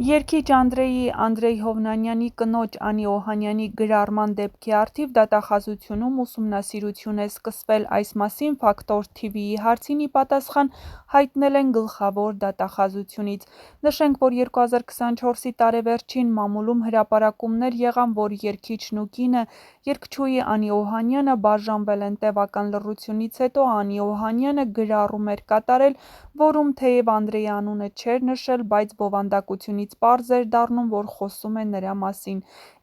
Երգիչ Անդրեյ Հովնանյանի կնոջ Անի Օհանյանի գրառման դեպքի առթիվ դատախազությունում ուսումնասիրություն է սկսվել, այս մասին Ֆակտոր TV-ի հարցին ի պատասխան հայտնել են գլխավոր դատախազությունից։ Նշենք, որ 2024-ի տարեվերջին մամուլում հրապարակումներ եղան, որ երգիչն ու կինը երգչուհի Անի Օհանյանը բաժանվել են տևական լռությունից հետո Անի Օհանյանը գրառում էր կատարել, որում թեև Անդրեյի անունը չէր նշել, բայց բովանդակությունից պարզ էր դառնում, որ խոսում է նրա մասին։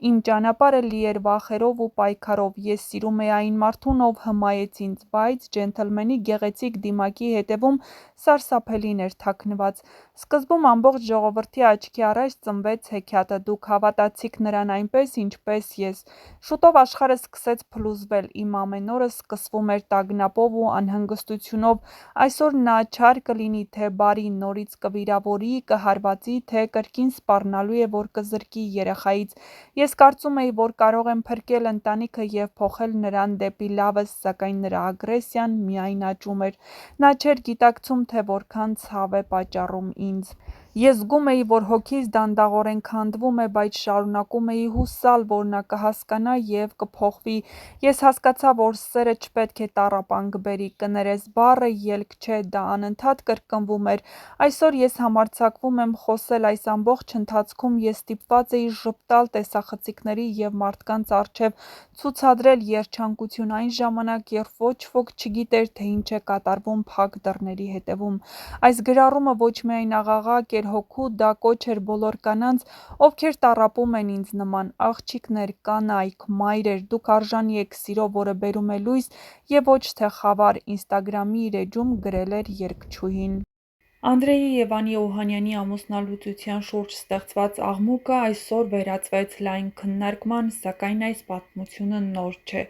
Իմ ճանապարհը լի էր վախերով ու պայքարով, ես սիրում էի այն մարդուն, ով հմայեց ինձ, բայց ջենթլմենի գեղեցիկ դիմակի հետևում սարսափելին էր թաքնված։ Սկզբում ամբողջ ժողովրդի աչքի առաջ ծնվեց հեքիաթը, դուք հավատացիք նրան այնպես, ինչպես ես։ Շուտով աշխարհը սկսեց փլուզվել, իմ ամեն օրը սկսվում էր տագնապով ու անհանգստությունով, այսօր նա չար կլինի, թե բարի, նորից կվիրավորի, կհարվածի, թե կրկին սպառնալու է, որ կզրկի երեխայից։ Ես կարծում էի, որ կարող եմ փրկել ընտանիքը և փոխել նրան դեպի լավը, սակայն նրա ագրեսիան միայն աճում էր։ Նա չէր գիտակցում, թե որքան ցավ է պատճառում ինձ։ Ես զգում էի, որ հոգիս դանդաղորեն քանդվում է, բայց շարունակում էի հուսալ, որ նա կհասկանա և կփոխվի։ Ես հասկացա, որ սերը չպետք է տառապանք բերի, կներես բառը ելք չէ, դա անընդհատ կրկնվում էր։ Այսօր ես համարձակվում եմ խոսել, այս ամբողջ ընթացքում ես ստիպված էի ժպտալ տեսախցիկների և մարդկանց առջև, ցուցադրել երջանկություն այն ժամանակ, երբ ոչ ոք չգիտեր, թե ինչ է կատարվում փակ դռների հետևում։ Այս գրառումը ոչ միայն աղաղակ էր հոգու, դա կոչ էր բոլոր կանանց, ովքեր տառապում են ինձ նման, աղջիկներ, կանայք, մայրեր, դուք արժանի եք սիրո, որը բերում է լույս և ոչ թե խավար, Ինստագրամի իր էջում գրել էր երգչուհին։ Անդրեյի և Անի Օհանյանի ամուսնալուծության շուրջ ստեղծված աղմուկը այսօր վերածվեց լայն քննարկման, սակայն այս պատմությունը նոր չէ։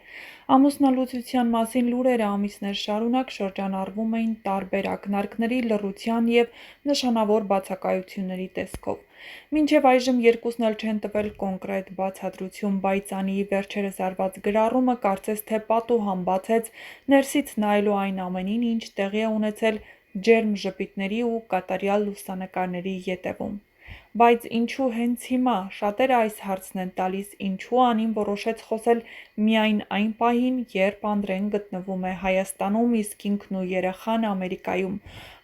Ամուսնալուծության մասին լուրերը ամիսներ շարունակ շրջանառվում էին տարբեր ակնարկների, լռության և նշանավոր բացակայությունների տեսքով։ Մինչև այժմ երկուսն էլ չեն տվել կոնկրետ բացատրություն, բայց Անիի վերջերս արված գրառումը կարծես թե պատուհան բացեց ներսից նայելու այն ամենին, ինչ տեղի է ունեցել ջերմ ժպիտների ու կատարյալ լուսանկարների ետևում։ Բայց ինչու հենց հիմա։ Շատերը այս հարցն են տալիս, ինչու Անին որոշեց խոսել միայն այն պահին, երբ Անդրեն գտնվում է Հայաստանում, իսկ ինքն ու երեխան Ամերիկայում։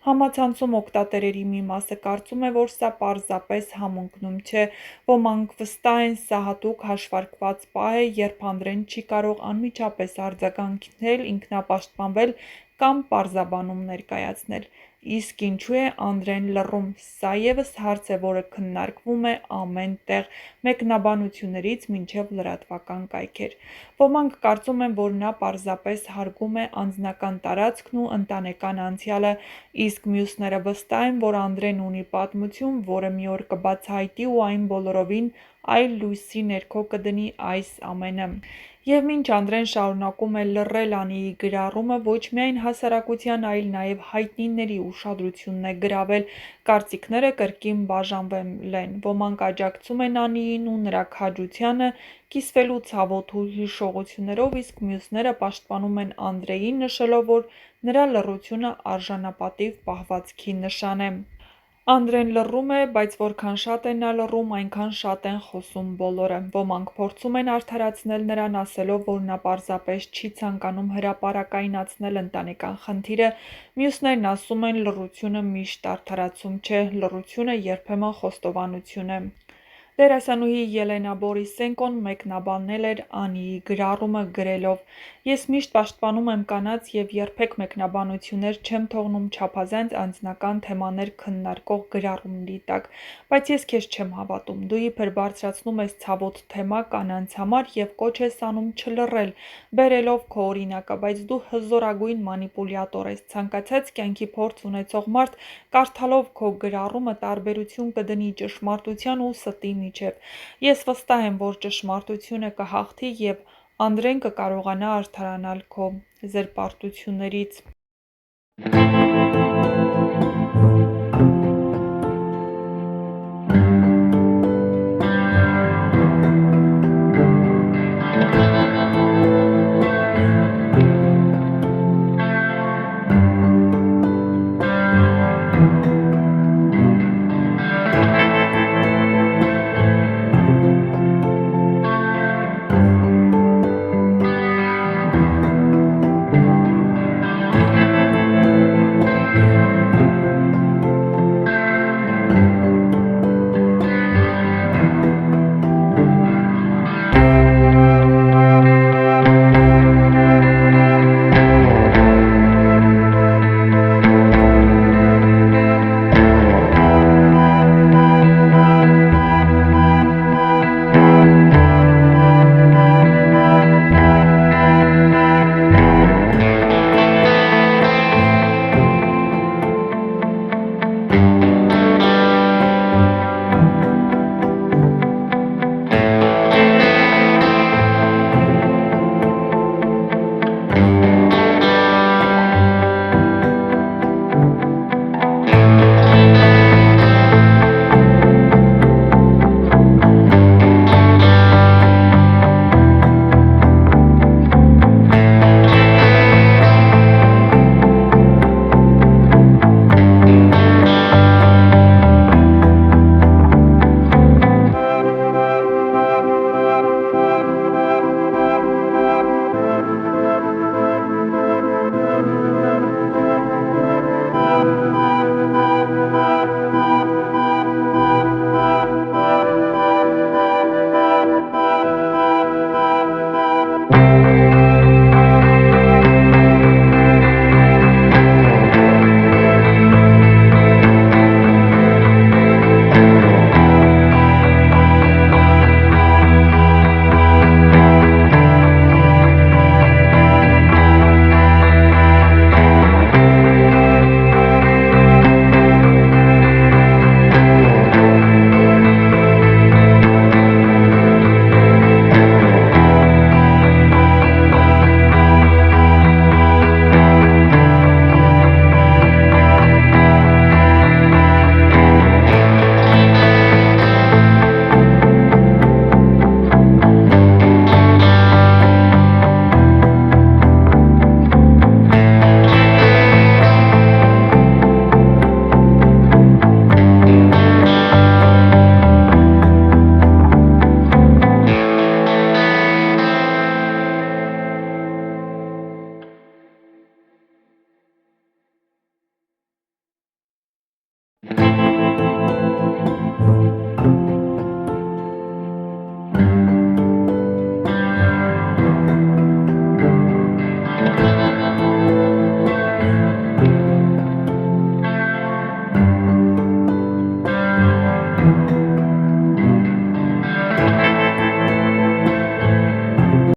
Համացանցում օգտատերերի մի մասը կարծում է, որ սա պարզապես համընկնում չէ, ոմանք վստահ են սա հատուկ հաշվարկված պահ է, երբ Անդրեն չի կարող անմիջապես արձագանքել, ինքնապաշտպանվել կամ պարզաբանում ներկայացնել։ Իսկ ինչու է Անդրեն լռում։ Սա ևս հարց է, որը քննարկվում է ամեն տեղ, մեկնաբանություններից մինչև լրատվական կայքեր։ Ոմանք կարծում են, որ նա պարզապես հարգում է անձնական տարածքն ու ընտանեկան անցյալը, իսկ մյուսները վստահ են, որ Անդրեն ունի պատմություն, որը մի օր կբացահայտի ու այն բոլորովին այլ լույսի ներքո կդնի այս ամենը։ Եվ մինչ Անդրեն շարունակում է լռել, Անիի գրառումը ոչ միայն հասարակության, այլ նաև հայտնիների ուշադրությունն է գրավել, կարծիքները կրկին բաժանվել են, ոմանք աջակցում են Անիին ու նրա քաջությանը, կիսվելու ցավոտ ու հիշողություններով, իսկ մյուսները պաշտպանում են Անդրեյին, նշելով, որ նրա լռությունը արժանապատիվ պահվածքի նշան է։ Անդրեն լռում է, բայց որքան շատ է նա լռում, այնքան շատ են խոսում բոլորը։ Ոմանք փորձում են արդարացնել նրան, ասելով, որ նա պարզապես չի ցանկանում հրապարակայնացնել ընտանեկան խնդիրը, մյուսներն ասում են լռությունը միշտ արդարացում չէ, լռությունը երբեմն խոստովանություն է։ Դերասանուհի Ելենա Բորիսենկոն մեկնաբանել էր Անիի գրառումը գրելով. «Ես միշտ պաշտպանում եմ կանանց և երբեք մեկնաբանություններ չեմ թողնում չափազանց անձնական թեմաներ քննարկող գրառումների տակ, բայց ես քեզ չեմ հավատում։ Դու իբր բարձրացնում ես ցավոտ թեմա կանանց համար և կոչ ես անում չլռել, բերելով քո օրինակը, բայց դու հզորագույն մանիպուլյատոր ես։ Ցանկացած կյանքի փորձ ունեցող մարդ կարդալով քո գրառումը տարբերություն կդնի ճշմարտության ու ստի միջև։ Ես վստահ եմ, որ ճշմարտությունը կհաղթի և Անդրեն կկարողանա արդարանալ քո զրպարտություններից»։